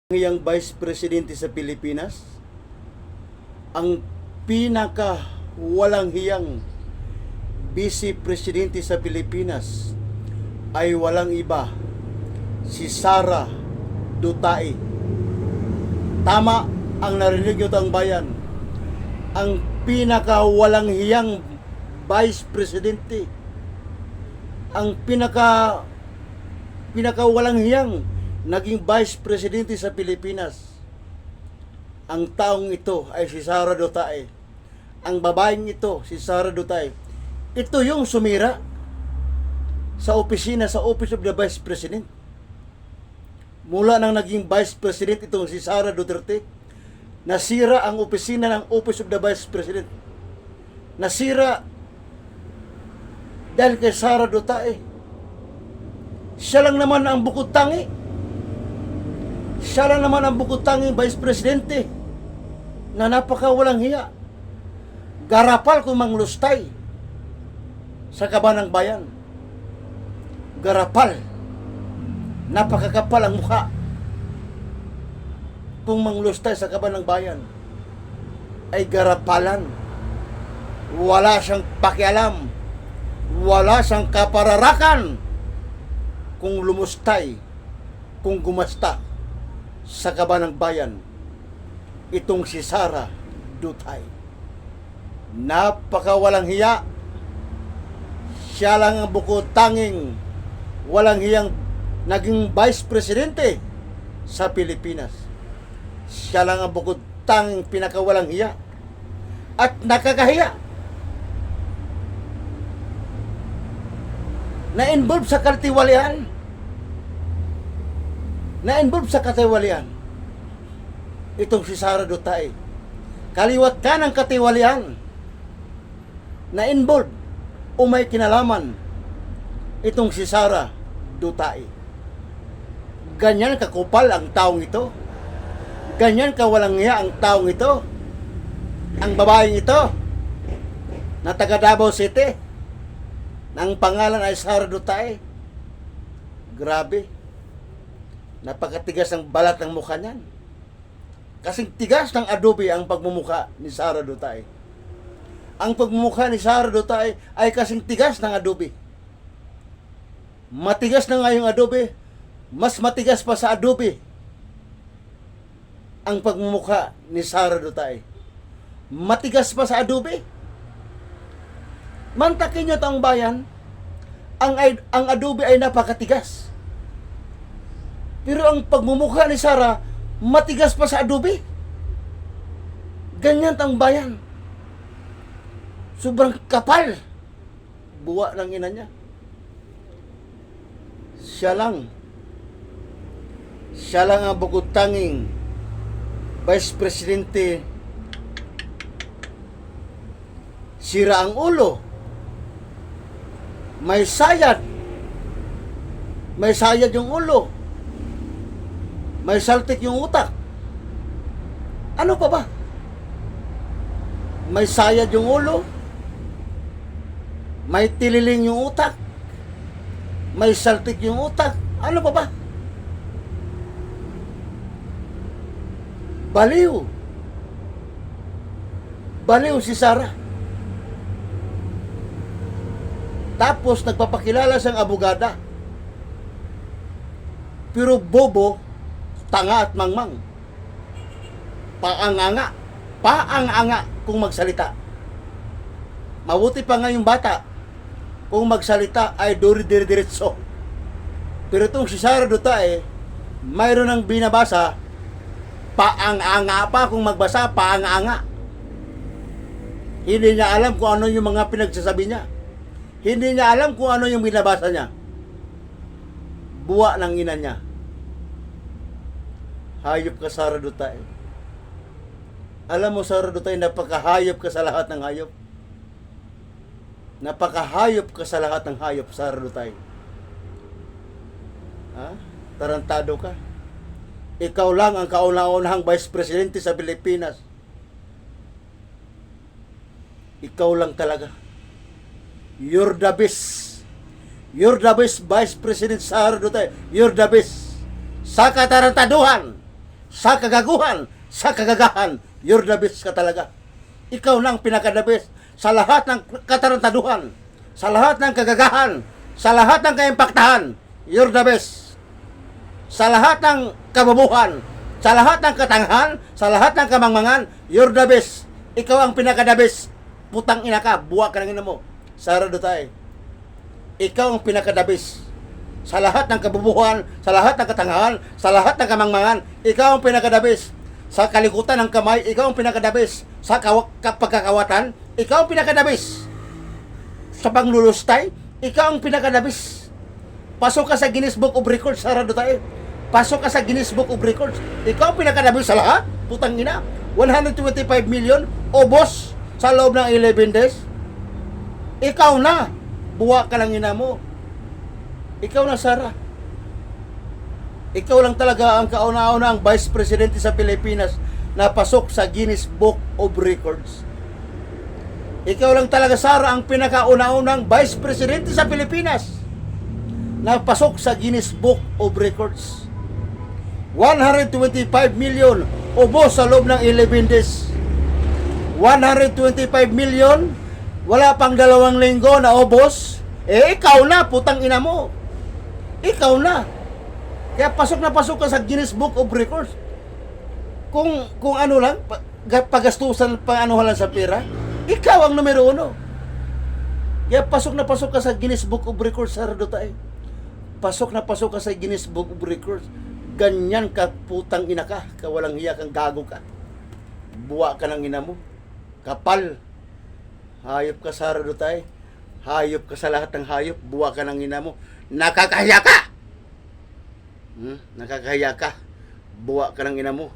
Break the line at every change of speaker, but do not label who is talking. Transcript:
Yang Vice Presidente sa Pilipinas, ang pinaka walang hiyang Vice Presidente sa Pilipinas ay walang iba, si Sara Duterte. Tama ang narinig nyo ang bayan. Ang pinaka walang hiyang Vice Presidente, ang pinaka walang hiyang naging Vice Presidente sa Pilipinas. Ang taong ito ay si Sara Duterte. Ang babaeng ito, si Sara Duterte. Ito yung sumira sa opisina, sa Office of the Vice President. Mula nang naging Vice President itong si Sara Duterte, nasira ang opisina ng Office of the Vice President. Nasira dahil kay Sara Duterte. Siya lang naman ang bukod tangi. Siya lang naman ang bukod tanging Vice Presidente na napakawalang hiya. Garapal kung manglustay sa kaban ng bayan. Garapal. Napakakapal ang mukha kung manglustay sa kaban ng bayan. Ay garapalan. Wala siyang pakialam. Wala siyang kapararakan kung lumustay, kung gumasta sa kaban ng bayan. Itong si Sara Duterte. Napakawalang hiya. Siya lang ang bukod tanging walang hiyang naging Vice Presidente sa Pilipinas. Siya lang ang bukod tanging pinakawalang hiya at nakakahiya. Na-involve sa katiwalian. Na-involve sa katiwalian itong si Sara Duterte. Kaliwat ka ng katiwalian. Na-involve o may kinalaman itong si Sara Duterte. Ganyan kakupal ang taong ito. Ganyan kawalang hiya ang taong ito. Ang babaeng ito na taga Davao City, na ang pangalan ay Sara Duterte. Grabe. Napakatigas ng balat ng mukha niyan. Kasing tigas ng adobe ang pagmumukha ni Sara Duterte. Ang pagmumukha ni Sara Duterte ay kasing tigas ng adobe. Matigas na nga yung adobe, mas matigas pa sa adobe ang pagmumukha ni Sara Duterte. Matigas pa sa adobe. Mantakin nyo taong bayan, ang adobe ay napakatigas. Pero ang pagmumukha ni Sara, matigas pa sa adobe. Ganyan ang bayan. Sobrang kapal. Buwa ng ina niya. Siya lang ang bukod tanging Vice Presidente. Sira ang ulo. May sayad. May sayad yung ulo. May saltik yung utak. Ano pa ba? May sayad yung ulo. May tililing yung utak. May saltik yung utak. Ano pa ba? Baliw. Baliw si Sara. Tapos nagpapakilala siyang abogada. Pero bobo, tanga at mangmang. Paanganga kung magsalita. Mabuti pa nga yung bata kung magsalita ay duri-diretso. Pero itong si Sara Duterte, mayroon ng binabasa, paanganga pa kung magbasa, paanganga. Hindi niya alam kung ano yung mga pinagsasabi niya. Hindi niya alam kung ano yung binabasa niya. Buwa ng ina niya. Hayop ka, Sara Duterte. Alam mo, Sara Duterte, napakahayop ka sa lahat ng hayop. Napakahayop ka sa lahat ng hayop, Sara Duterte. Ha? Tarantado ka. Ikaw lang ang kauna-unahang Vice Presidente sa Pilipinas. Ikaw lang talaga. You're the best. You're the best Vice President Sara Duterte. You're the best. Sa katarantaduhan, sa kagaguhan, sa kagagahan, you're the best ka talaga. Ikaw nang pinaka-the best sa lahat ng katarantaduhan, sa lahat ng kagagahan, sa lahat ng kaimpaktahan, you're the best. Sa lahat ng kabubuhan, sa lahat ng katanghan, sa lahat ng kamangmangan, you're the best. Ikaw ang pinaka-the best. Putang ina ka, buwa ka ng ina mo. Sara Duterte. Ikaw ang pinaka-the best. Sa lahat ng kabubuhan, sa lahat ng katanghan, sa lahat ng kamangmangan, ikaw ang pinaka-the best. Sa kalikutan ng kamay, ikaw ang pinaka-the best. Sa pagkakawatan, ikaw ang pinaka-the best. Sa panglulustay, ikaw ang pinaka-the best. Pasok ka sa Guinness Book of Records, Sara Duterte. Pasok ka sa Guinness Book of Records. Ikaw ang pinaka-the best sa lahat. Putang ina. 125 million obos sa loob ng 11 days. Ikaw na. Buwa ka lang ina mo. Ikaw na, Sara. Ikaw lang talaga ang kauna-una ang Vice Presidente sa Pilipinas na pasok sa Guinness Book of Records. Ikaw lang talaga, Sara, ang pinakauna-unang Vice Presidente sa Pilipinas na pasok sa Guinness Book of Records. 125 million ubos sa loob ng 11 days. 125 million, wala pang 2 linggo na ubos. Ikaw na, putang ina mo. Ikaw na. Kaya pasok na pasok ka sa Guinness Book of Records. Kung ano lang, pagastusan pang ano lang sa pera, ikaw ang numero 1. Kaya pasok na pasok ka sa Guinness Book of Records, Sara Duterte. Pasok na pasok ka sa Guinness Book of Records. Ganyan ka, putang ina ka. Kawalang hiya kang gago ka. Buwa ka ng ina mo. Kapal. Hayop ka, Sara Duterte. Hayop ka sa lahat ng hayop. Buwa ka ng ina mo. Nakakahiya ka! Nakakahiya ka. Buwa ka ng ina mo.